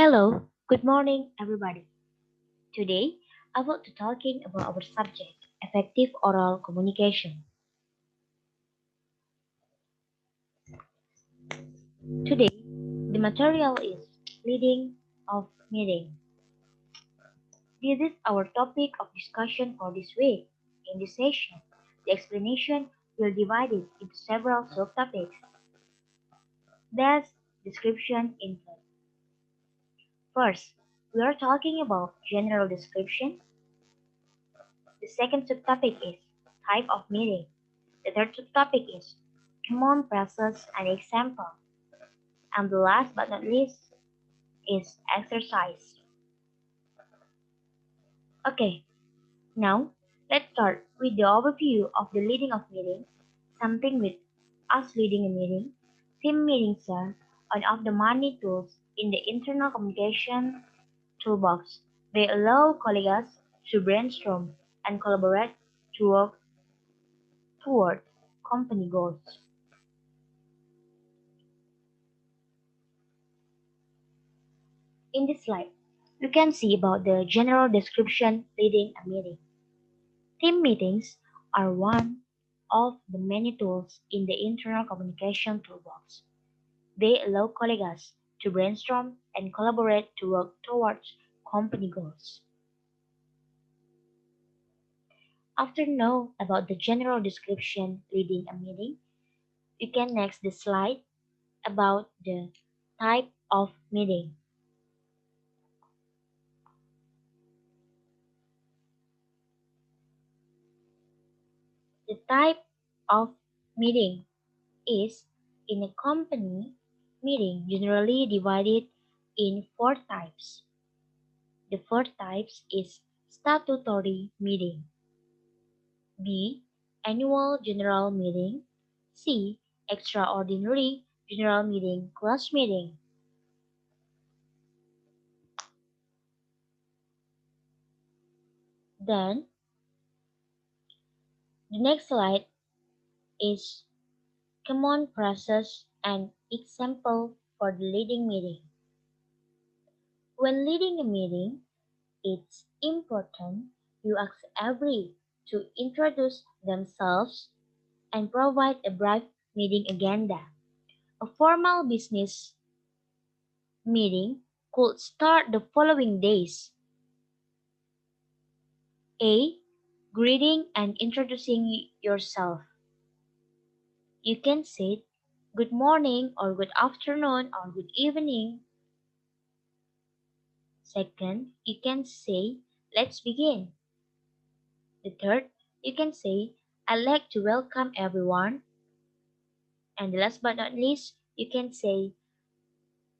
Hello, good morning, everybody. Today, I want to talking about our subject, effective oral communication. Today, the material is leading of meeting. This is our topic of discussion for this week. In this session, the explanation will divide it into several subtopics. There's description info. First, we are talking about general description. The second subtopic is type of meeting. The third subtopic is common process and example. And the last but not least is exercise. Okay, now let's start with the overview of the leading of meeting. Something with us leading a meeting. Team meetings are one of the many tools in the internal communication toolbox. They allow colleagues to brainstorm and collaborate to work toward company goals. In this slide, you can see about the general description leading a meeting. Team meetings are one of the many tools in the internal communication toolbox. They allow colleagues to brainstorm and collaborate to work towards company goals. After know about the general description leading a meeting, you can next the slide about the type of meeting. The type of meeting is in a company meeting generally divided in four types. The first type is statutory meeting. B. Annual general meeting. C. Extraordinary general meeting / meeting. Then the next slide is common process and example for the leading meeting. When leading a meeting, it's important you ask every to introduce themselves and provide a brief meeting agenda. A formal business meeting could start the following days. A. Greeting and introducing yourself. You can say good morning or good afternoon or good evening. Second, you can say let's begin. The third, you can say I'd like to welcome everyone. And last but not least, you can say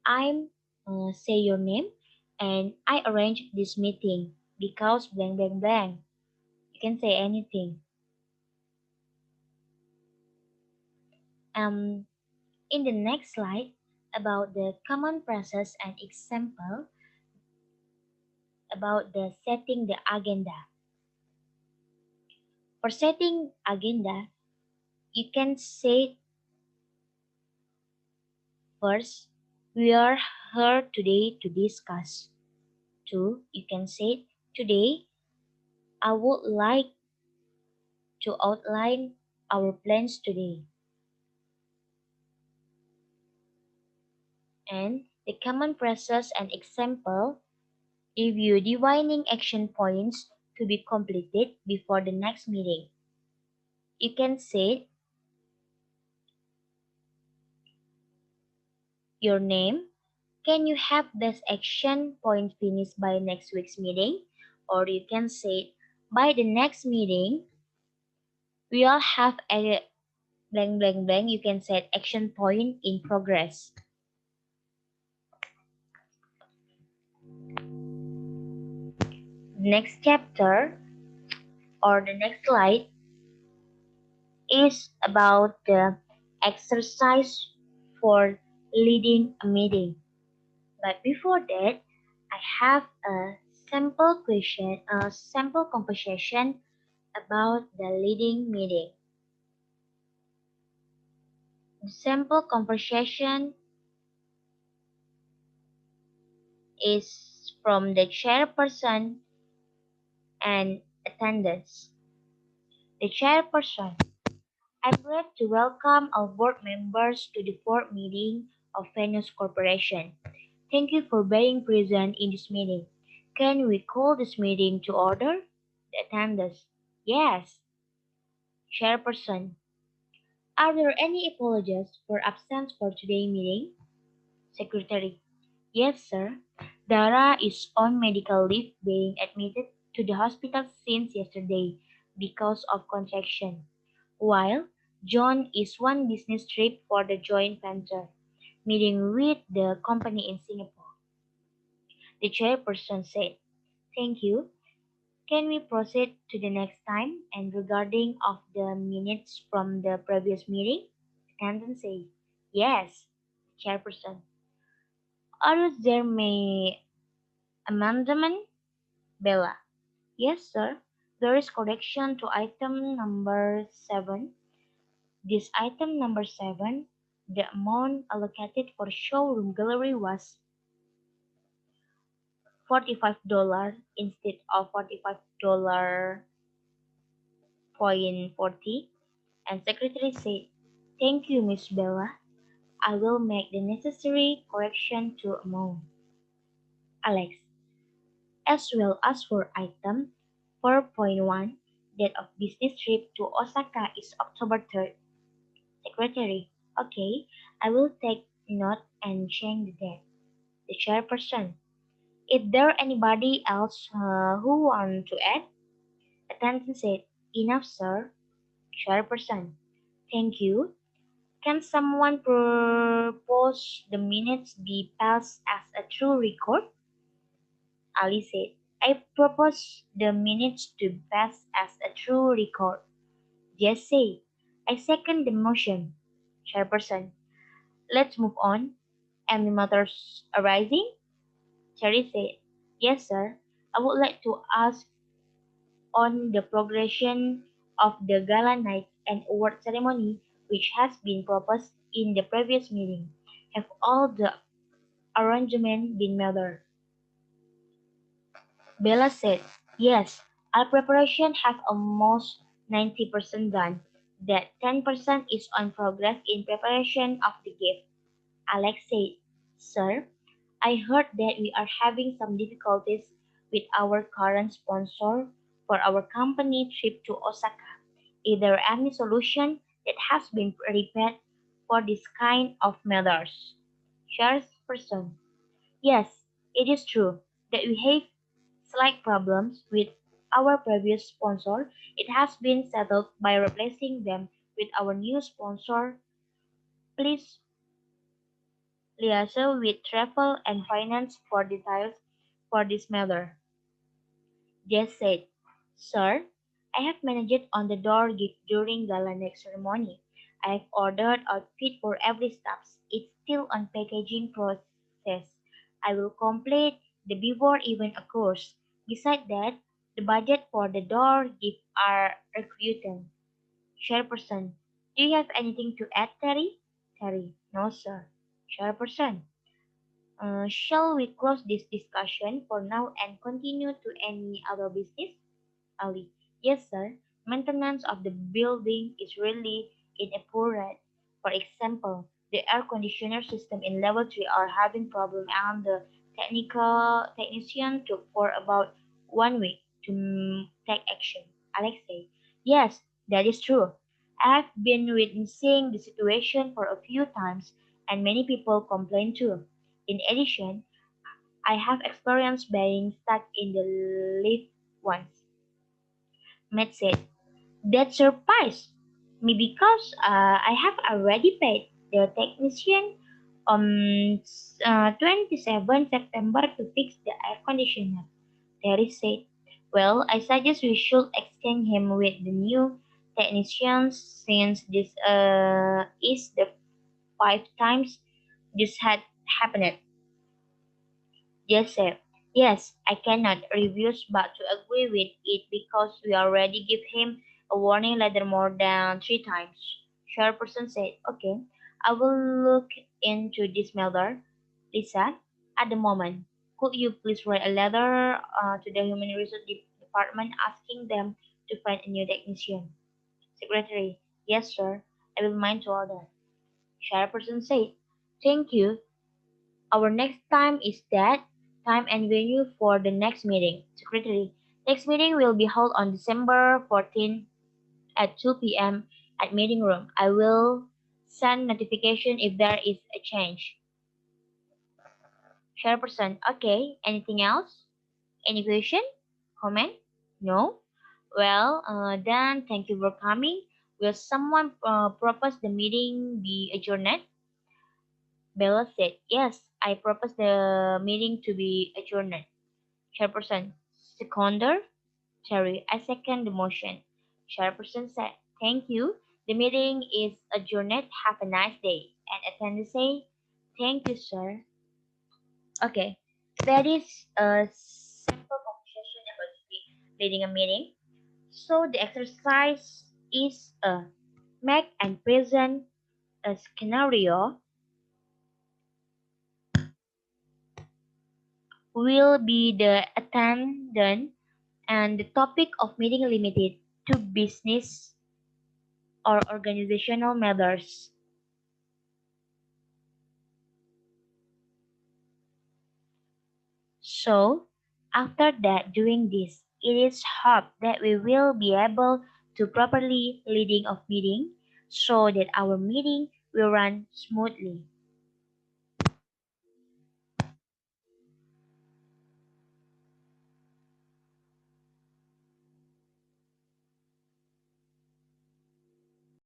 I'm say your name and I arrange this meeting because blank blank blank. You can say anything. Um, in the next slide about the common process and example about the setting the agenda. For setting agenda, you can say first, we are here today to discuss. Two, you can say today I would like to outline our plans today. And the common process and example give you defining action points to be completed before the next meeting. You can say your name. Can you have this action point finished by next week's meeting? Or you can say by the next meeting, we all have a blank blank blank. You can set action point in progress. Next chapter or the next slide is about the exercise for leading a meeting. But before that, I have a sample question, a sample conversation about the leading meeting. The sample conversation is from the chairperson and attendance. The chairperson. I'm glad to welcome all board members to the fourth meeting of Venus Corporation. Thank you for being present in this meeting. Can we call this meeting to order? The attendance. Yes. Chairperson. Are there any apologies for absence for today's meeting? Secretary. Yes, sir. Dara is on medical leave being admitted to the hospital since yesterday because of contraction, while John is on business trip for the joint venture meeting with the company in Singapore. The chairperson said, "Thank you. Can we proceed to the next time and regarding of the minutes from the previous meeting?" Attendant said, "Yes." Chairperson, are there may amendment? Bella, yes, sir. There is correction to item number 7. This item number 7, the amount allocated for showroom gallery was $45 instead of $45.40. And secretary said, "Thank you, Miss Bella. I will make the necessary correction to amount." Alex, as well as for item 4.1, date of business trip to Osaka is October 3rd. Secretary, okay, I will take note and change the date. The chairperson, is there anybody else who want to add? Attendant said, enough, sir. Chairperson, thank you. Can someone propose the minutes be passed as a true record? Ali said, I propose the minutes to pass as a true record. Jess said, I second the motion. Chairperson, let's move on. Any matters arising? Cherry said, yes, sir. I would like to ask on the progression of the gala night and award ceremony which has been proposed in the previous meeting. Have all the arrangements been made? Bella said, yes, our preparation has almost 90% done. That 10% is on progress in preparation of the gift. Alex said, sir, I heard that we are having some difficulties with our current sponsor for our company trip to Osaka. Is there any solution that has been prepared for this kind of matters? Chairperson, yes, it is true that we have slight problems with our previous sponsor. It has been settled by replacing them with our new sponsor. Please liaise with travel and finance for details for this matter. Jess said, sir, I have managed on the door gift during gala next ceremony. I have ordered outfit for every staff. It's still on packaging process. I will complete the before event occurs. Besides that, the budget for the door gift are recruited. Chairperson, do you have anything to add, Terry? Terry, no, sir. Chairperson, shall we close this discussion for now and continue to any other business? Ali, yes, sir. Maintenance of the building is really in a poor rate. For example, the air conditioner system in level 3 are having problem and the technician took for about 1 week to take action. Alex said, yes, that is true. I've been witnessing the situation for a few times and many people complain too. In addition, I have experienced being stuck in the lift once. Matt said, that surprised me because I have already paid the technician on 27 September to fix the air conditioner. Terry said, well, I suggest we should exchange him with the new technician since this is the 5 times this had happened. Joseph, yes, I cannot refuse but to agree with it because we already give him a warning letter more than 3 times. Chairperson said, okay, I will look into this matter. Lisa, at the moment, Could you please write a letter to the Human Resource Department asking them to find a new technician? Secretary, yes, sir. I will mind to order. Chairperson said, thank you. Our next time is that time and venue for the next meeting. Secretary, next meeting will be held on December 14 at 2 p.m. at meeting room. I will send notification if there is a change. Chairperson, okay. Anything else? Any question? Comment? No? Well, then thank you for coming. Will someone propose the meeting be adjourned? Bella said, yes, I propose the meeting to be adjourned. Chairperson, seconder? Terry, I second the motion. Chairperson said, thank you. The meeting is adjourned. Have a nice day. And attendee say, thank you, sir. Okay, that is a simple conversation about leading a meeting. So the exercise is make and present a scenario will be the attendant and the topic of meeting limited to business or organizational matters. So after that doing this, it is hoped that we will be able to properly leading of meeting so that our meeting will run smoothly.